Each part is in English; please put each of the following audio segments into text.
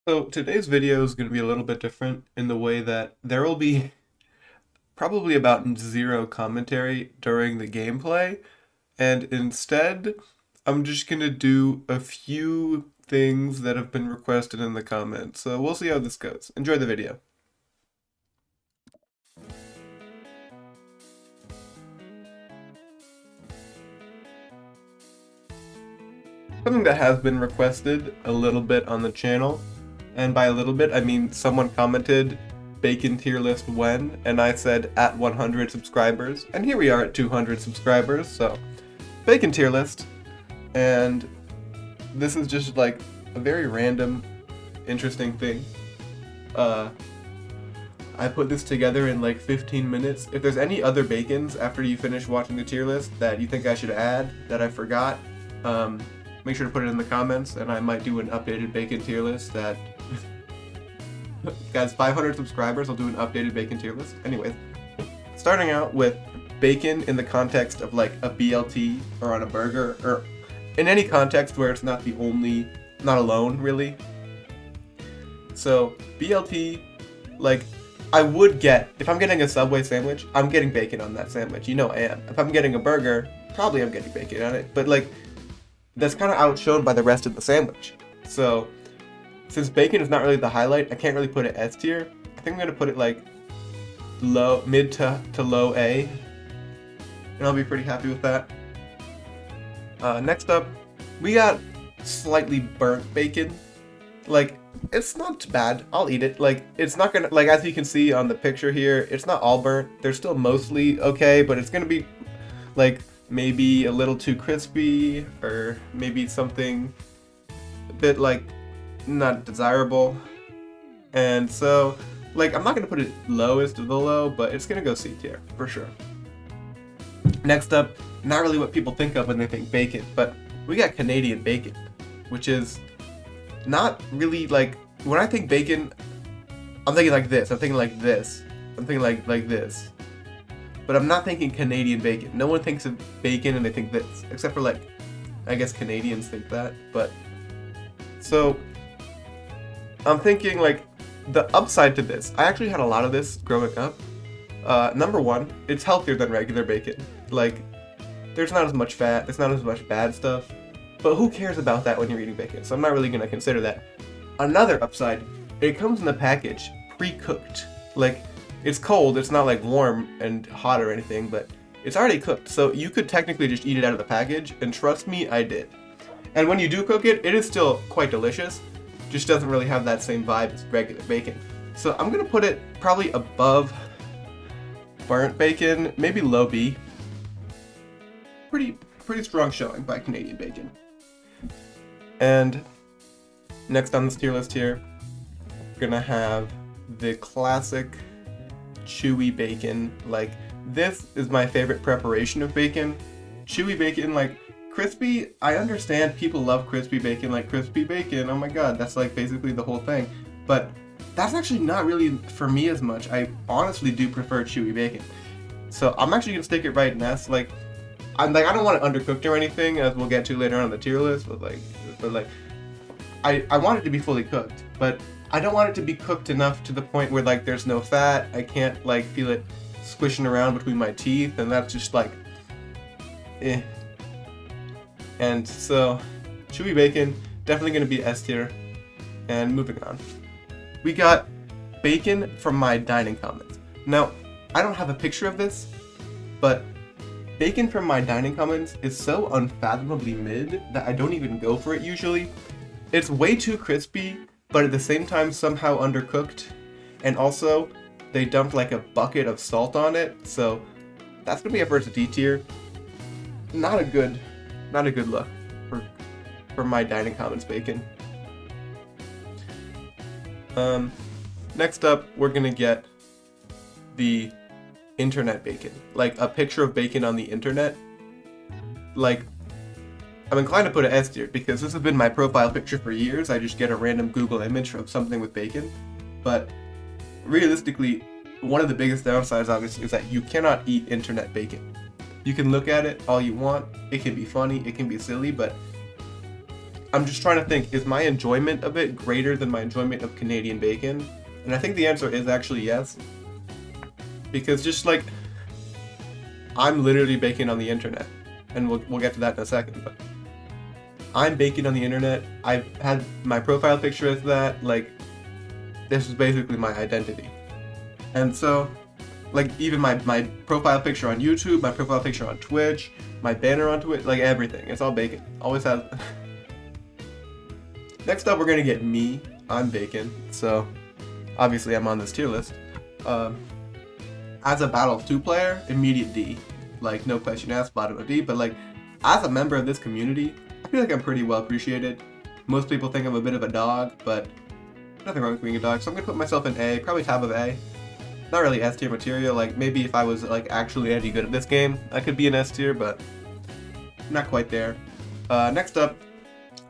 So today's video is going to be a little bit different in the way that there will be probably about zero commentary during the gameplay, and instead I'm just going to do a few things that have been requested in the comments. So we'll see how this goes. Enjoy the video. Something that has been requested a little bit on the channel, and by a little bit I mean someone commented bacon tier list when, and I said at 100 subscribers, and here we are at 200 subscribers, so bacon tier list. And this is just like a very random, interesting thing. Uh, I put this together in like 15 minutes. If there's any other bacons after you finish watching the tier list that you think I should add that I forgot, make sure to put it in the comments, and I might do an updated bacon tier list that... Guys, 500 subscribers, I'll do an updated bacon tier list. Anyways, starting out with bacon in the context of like a BLT or on a burger, or in any context where it's not the only, not alone really. So BLT, like I would get, if I'm getting a Subway sandwich, I'm getting bacon on that sandwich. You know I am. If I'm getting a burger, probably I'm getting bacon on it. But like, that's kind of outshone by the rest of the sandwich. So since bacon is not really the highlight, I can't really put it S tier. I think I'm gonna put it like low, mid to low A, and I'll be pretty happy with that. Next up, we got slightly burnt bacon. Like, it's not bad. I'll eat it. Like, it's not gonna, like, as you can see on the picture here, it's not all burnt. They're still mostly okay, but it's gonna be, like, maybe a little too crispy, or maybe something a bit, like, not desirable. And so, like, I'm not gonna put it lowest of the low, but it's gonna go C tier, for sure. Next up, not really what people think of when they think bacon, but we got Canadian bacon, which is not really like, when I think bacon, I'm thinking like this, I'm thinking like this, I'm thinking like this. But I'm not thinking Canadian bacon. No one thinks of bacon and they think this, except for like, I guess Canadians think that, but. So, I'm thinking like, the upside to this, I actually had a lot of this growing up. Number one, it's healthier than regular bacon. Like, there's not as much fat, there's not as much bad stuff, but who cares about that when you're eating bacon? So I'm not really gonna consider that. Another upside, it comes in the package pre-cooked. Like, it's cold, it's not like warm and hot or anything, but it's already cooked, so you could technically just eat it out of the package, and trust me, I did. And when you do cook it, it is still quite delicious, just doesn't really have that same vibe as regular bacon. So I'm gonna put it probably above burnt bacon, maybe low B. Pretty strong showing by Canadian bacon. And next on this tier list here, we're gonna have the classic chewy bacon. Like, this is my favorite preparation of bacon. Chewy bacon, like crispy, I understand people love crispy bacon, like crispy bacon, oh my god, that's like basically the whole thing. But that's actually not really for me as much. I honestly do prefer chewy bacon. So I'm actually gonna stick it right in S. Like, I don't want it undercooked or anything, as we'll get to later on in the tier list, but I want it to be fully cooked, but I don't want it to be cooked enough to the point where like there's no fat, I can't like feel it squishing around between my teeth, and that's just like, eh. And so, chewy bacon, definitely gonna be S tier. And moving on. We got bacon from my dining commons. Now, I don't have a picture of this, but bacon from my dining commons is so unfathomably mid that I don't even go for it usually. It's way too crispy, but at the same time somehow undercooked. And also, they dumped like a bucket of salt on it, so that's gonna be a first D tier. Not a good look for my dining commons bacon. Next up, we're gonna get the internet bacon. Like, a picture of bacon on the internet. Like, I'm inclined to put an S tier, because this has been my profile picture for years. I just get a random Google image of something with bacon. But, realistically, one of the biggest downsides, obviously, is that you cannot eat internet bacon. You can look at it all you want, it can be funny, it can be silly, but I'm just trying to think, is my enjoyment of it greater than my enjoyment of Canadian bacon? And I think the answer is actually yes. Because just like, I'm literally baking on the internet. And we'll get to that in a second, but I'm baking on the internet. I've had my profile picture as that, like, this is basically my identity. And so, like, even my profile picture on YouTube, my profile picture on Twitch, my banner on Twitch, like everything, it's all bacon. Always has. Next up, we're gonna get me. I'm bacon, so obviously I'm on this tier list. As a Battle 2 player, immediate D. Like, no question asked, bottom of D, but like, as a member of this community, I feel like I'm pretty well appreciated. Most people think I'm a bit of a dog, but nothing wrong with being a dog, so I'm gonna put myself in A, probably top of A. Not really S tier material, like maybe if I was like actually any good at this game, I could be an S tier, but not quite there. Next up,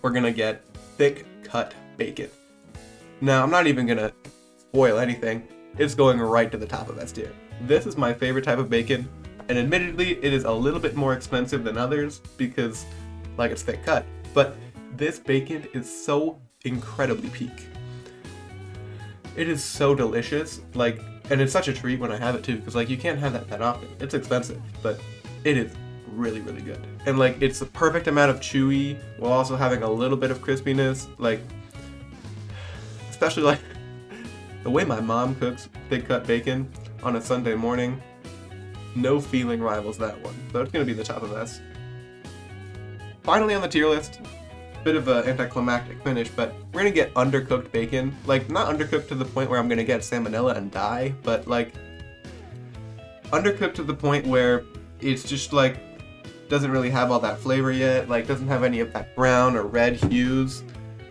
we're gonna get thick cut bacon. Now, I'm not even gonna spoil anything, it's going right to the top of S tier. This is my favorite type of bacon, and admittedly, it is a little bit more expensive than others because, like, it's thick cut. But this bacon is so incredibly peak. It is so delicious, like, and it's such a treat when I have it too, because like you can't have that often. It's expensive, but it is really, really good. And like, it's the perfect amount of chewy while also having a little bit of crispiness. Like, especially like the way my mom cooks thick cut bacon on a Sunday morning, no feeling rivals that one. So it's gonna be the top of S. Finally on the tier list, bit of an anticlimactic finish, but we're gonna get undercooked bacon. Like, not undercooked to the point where I'm gonna get salmonella and die, but like undercooked to the point where it's just like doesn't really have all that flavor yet, like doesn't have any of that brown or red hues.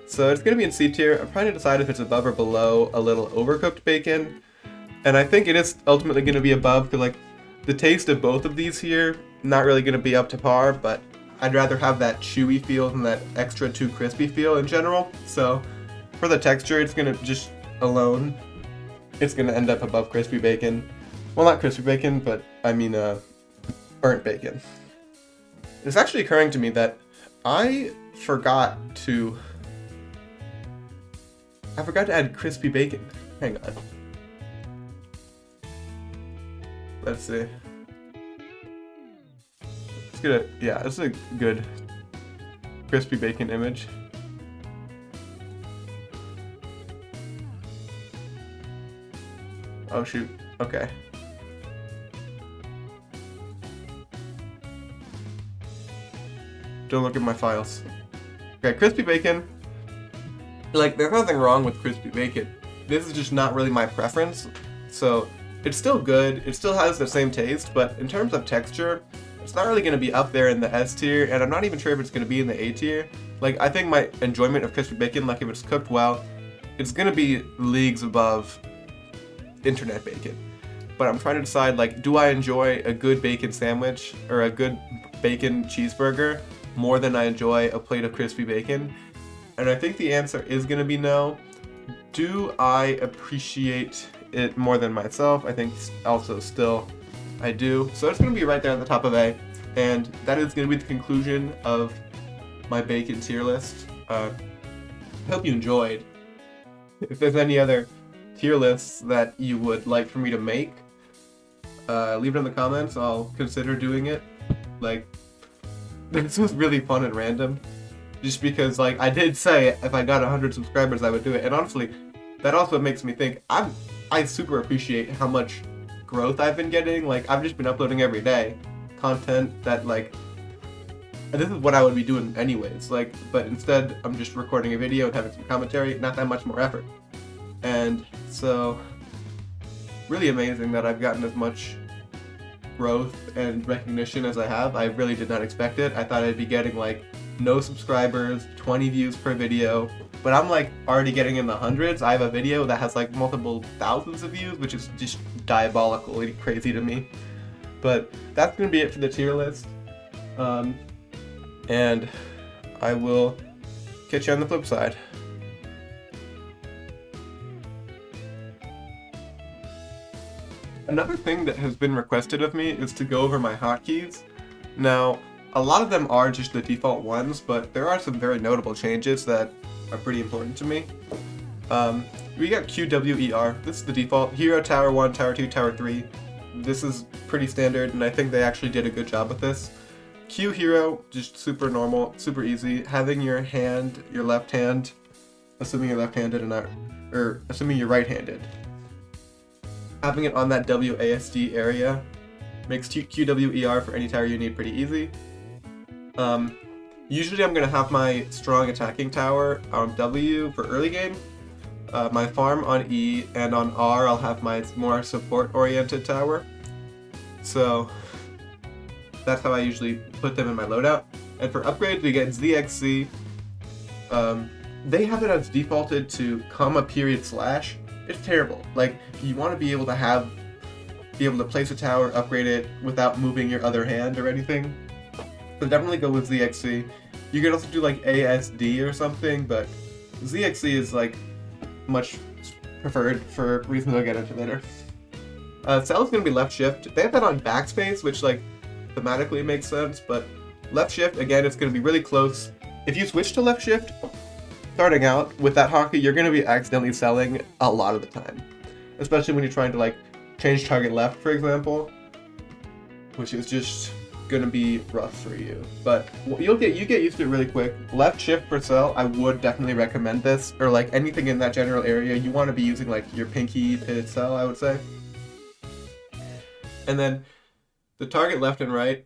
So it's gonna be in C tier. I'm trying to decide if it's above or below a little overcooked bacon, and I think it is ultimately gonna be above, because like the taste of both of these here, not really gonna be up to par, but I'd rather have that chewy feel than that extra too crispy feel in general. So for the texture, it's gonna just alone, it's gonna end up above crispy bacon. Well, not crispy bacon, but I mean burnt bacon. It's actually occurring to me that I forgot to add crispy bacon. Hang on. Let's see. It's good. Yeah, it's a good crispy bacon image. Oh shoot. Okay. Don't look at my files. Okay, crispy bacon. Like, there's nothing wrong with crispy bacon. This is just not really my preference. So it's still good. It still has the same taste, but in terms of texture, it's not really going to be up there in the S tier, and I'm not even sure if it's going to be in the A tier. Like, I think my enjoyment of crispy bacon, like if it's cooked well, it's going to be leagues above internet bacon. But I'm trying to decide, like, do I enjoy a good bacon sandwich or a good bacon cheeseburger more than I enjoy a plate of crispy bacon? And I think the answer is going to be no. Do I appreciate it more than myself? I think also still I do. So it's going to be right there at the top of A. And that is going to be the conclusion of my bacon tier list. I hope you enjoyed. If there's any other tier lists that you would like for me to make, leave it in the comments. I'll consider doing it. Like, this was really fun and random. Just because, like, I did say if I got 100 subscribers, I would do it. And honestly, that also makes me think I super appreciate how much growth I've been getting. Like, I've just been uploading every day content that, like, and this is what I would be doing anyways. Like, but instead, I'm just recording a video and having some commentary. Not that much more effort. And so, really amazing that I've gotten as much growth and recognition as I have. I really did not expect it. I thought I'd be getting, like, no subscribers, 20 views per video, but I'm like already getting in the hundreds. I have a video that has like multiple thousands of views, which is just diabolically crazy to me. But that's gonna be it for the tier list. And I will catch you on the flip side. Another thing that has been requested of me is to go over my hotkeys. Now, a lot of them are just the default ones, but there are some very notable changes that are pretty important to me. We got QWER. This is the default. Hero, Tower 1, Tower 2, Tower 3. This is pretty standard, and I think they actually did a good job with this. Q Hero, just super normal, super easy. Having your hand, your left hand, assuming you're left-handed and not, or assuming you're right-handed. Having it on that WASD area makes QWER for any tower you need pretty easy. Usually I'm going to have my strong attacking tower on W for early game, my farm on E, and on R I'll have my more support-oriented tower. So that's how I usually put them in my loadout. And for upgrades we get ZXC. They have it as defaulted to /. It's terrible. Like, you want to be able to place a tower, upgrade it without moving your other hand or anything. So definitely go with ZXC. You could also do like ASD or something, but ZXC is like much preferred for reasons I'll get into later. Cell is going to be left shift. They have that on backspace, which like thematically makes sense, but left shift, again, it's going to be really close. If you switch to left shift, starting out with that hotkey, you're going to be accidentally selling a lot of the time. Especially when you're trying to like change target left, for example, which is just going to be rough for you. But you get used to it really quick. Left shift for cell, I would definitely recommend this, or like anything in that general area. You want to be using like your pinky to cell, I would say. And then the target left and right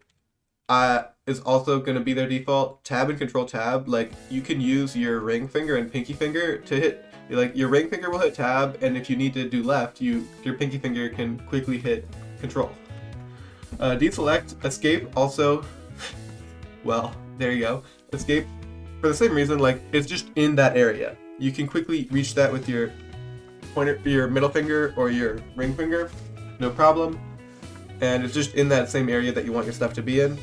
is also going to be their default. Tab and control tab, like you can use your ring finger and pinky finger to hit, like your ring finger will hit tab, and if you need to do left, your pinky finger can quickly hit control. Deselect, escape also, well, there you go. Escape, for the same reason, like it's just in that area. You can quickly reach that with your pointer, your middle finger or your ring finger, no problem. And it's just in that same area that you want your stuff to be in.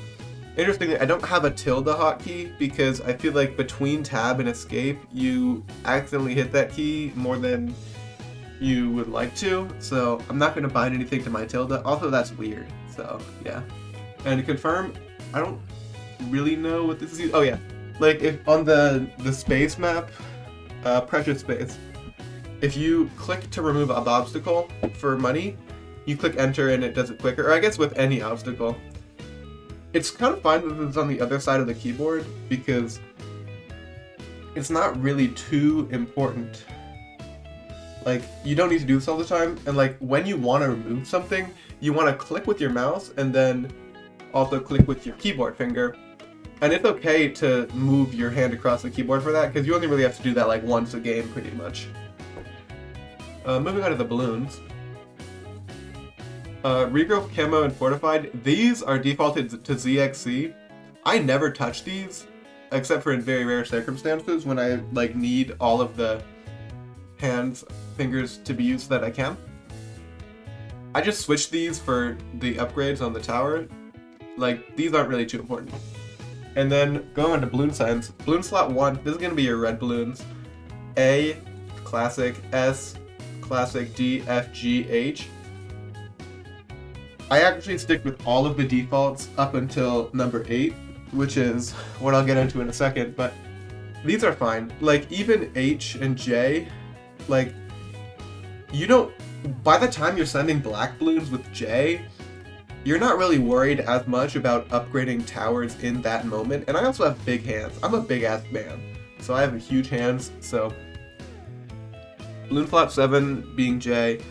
Interestingly, I don't have a tilde hotkey because I feel like between tab and escape, you accidentally hit that key more than you would like to. So I'm not going to bind anything to my tilde. Also, that's weird. So yeah. And to confirm, I don't really know what this is. Oh yeah, like if on the space map, pressure space, if you click to remove an obstacle for money, you click enter and it does it quicker. Or I guess with any obstacle. It's kind of fine that it's on the other side of the keyboard because it's not really too important. Like, you don't need to do this all the time, and like when you want to remove something, you want to click with your mouse and then also click with your keyboard finger. And it's okay to move your hand across the keyboard for that because you only really have to do that like once a game pretty much. Moving on to the balloons. Regrowth, Camo, and Fortified, these are defaulted to ZXC. I never touch these, except for in very rare circumstances when I like need all of the hands, fingers to be used so that I can. I just switched these for the upgrades on the tower. Like, these aren't really too important. And then going on to balloon signs. Balloon slot 1, this is going to be your red balloons. A, classic, S, classic, D, F, G, H. I actually stick with all of the defaults up until number 8, which is what I'll get into in a second, but these are fine. Like, even H and J, like, you don't, by the time you're sending black balloons with J, you're not really worried as much about upgrading towers in that moment. And I also have big hands. I'm a big-ass man, so I have huge hands, so. Balloon flop 7 being J,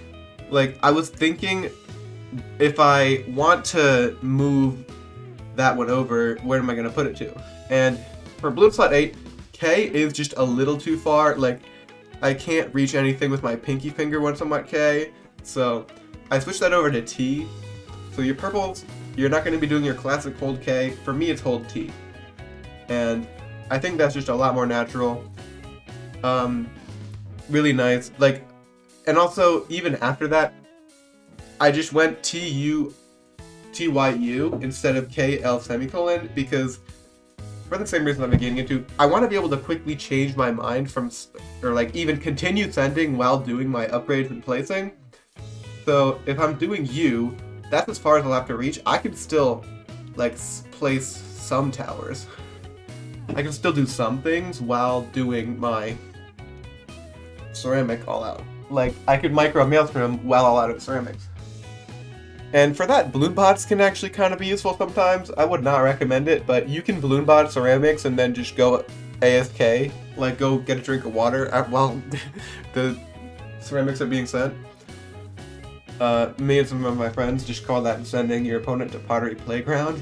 like, I was thinking, if I want to move that one over, where am I going to put it to? And for balloon slot 8, K is just a little too far. Like, I can't reach anything with my pinky finger once I'm at K. So I switched that over to T. So your purples, you're not going to be doing your classic hold K. For me, it's hold T. And I think that's just a lot more natural. Really nice. Like, and also, even after that, I just went TYU instead of KL semicolon because for the same reason I'm getting into, I want to be able to quickly change my mind from, or like even continue sending while doing my upgrades and placing. So if I'm doing U, that's as far as I'll have to reach. I can still like place some towers. I can still do some things while doing my ceramic all out. Like, I could micro maelstrom while all out of ceramics. And for that, balloon bots can actually kind of be useful sometimes. I would not recommend it, but you can balloon bot ceramics and then just go AFK, like go get a drink of water while the ceramics are being sent. Me and some of my friends just call that sending your opponent to Pottery Playground,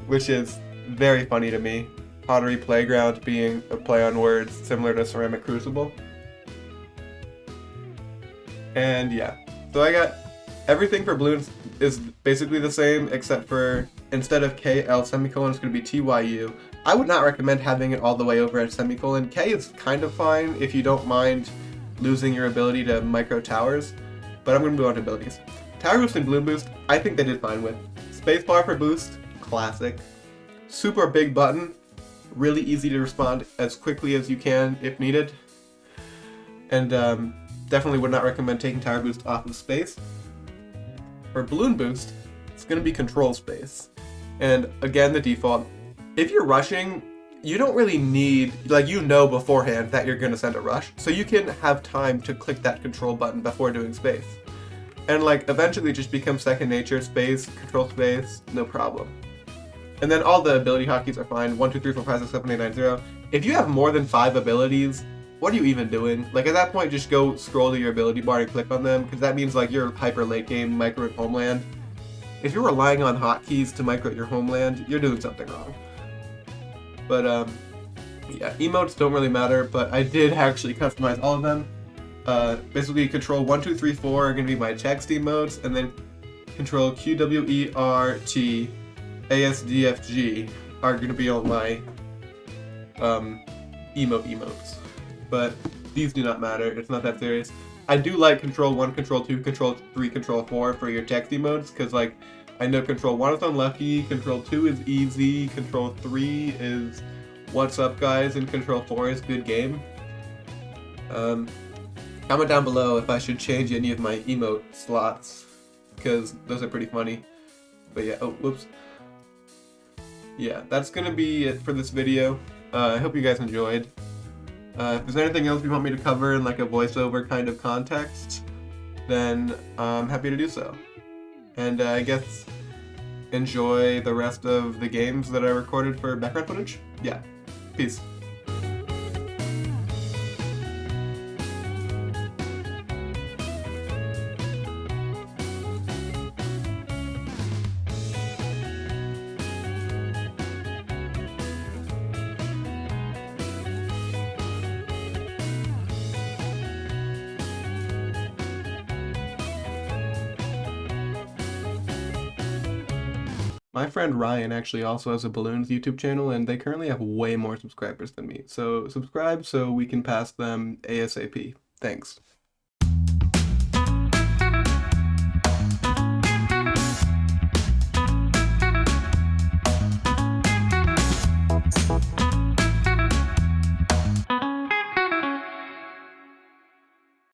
which is very funny to me. Pottery Playground being a play on words similar to Ceramic Crucible. And yeah, so I got everything for balloons is basically the same, except for instead of KL semicolon, it's going to be TYU. I would not recommend having it all the way over at semicolon. K is kind of fine if you don't mind losing your ability to micro towers, but I'm going to move on to abilities. Tower boost and balloon boost, I think they did fine with. Spacebar for boost, classic. Super big button, really easy to respond as quickly as you can if needed. And definitely would not recommend taking tower boost off of space. For balloon boost, it's going to be control space. And again, the default. If you're rushing, you don't really need, like, you know beforehand that you're going to send a rush, so you can have time to click that control button before doing space. And like, eventually it just becomes second nature, space, control space, no problem. And then all the ability hotkeys are fine, 1, 2, 3, 4, 5, 6, 7, 8, 9, 0. If you have more than 5 abilities, what are you even doing? Like, at that point, just go scroll to your ability bar and click on them, because that means like you're hyper late game micro homeland. If you're relying on hotkeys to micro your homeland, you're doing something wrong. But yeah, emotes don't really matter, but I did actually customize all of them. Basically, control 1, 2, 3, 4 are going to be my text emotes, and then control Q, W, E, R, T, A, S, D, F, G are going to be all my emotes. But these do not matter. It's not that serious. I do like control 1, control 2, control 3, control 4 for your text emotes, because like, I know control 1 is unlucky, control 2 is easy, control 3 is what's up guys, and control 4 is good game. Comment down below if I should change any of my emote slots, because those are pretty funny. But yeah, oh, whoops. Yeah, that's gonna be it for this video. I hope you guys enjoyed. If there's anything else you want me to cover in like a voiceover kind of context, then I'm happy to do so. And I guess enjoy the rest of the games that I recorded for background footage. Yeah, peace. My friend Ryan actually also has a balloons YouTube channel, and they currently have way more subscribers than me. So subscribe so we can pass them ASAP. Thanks.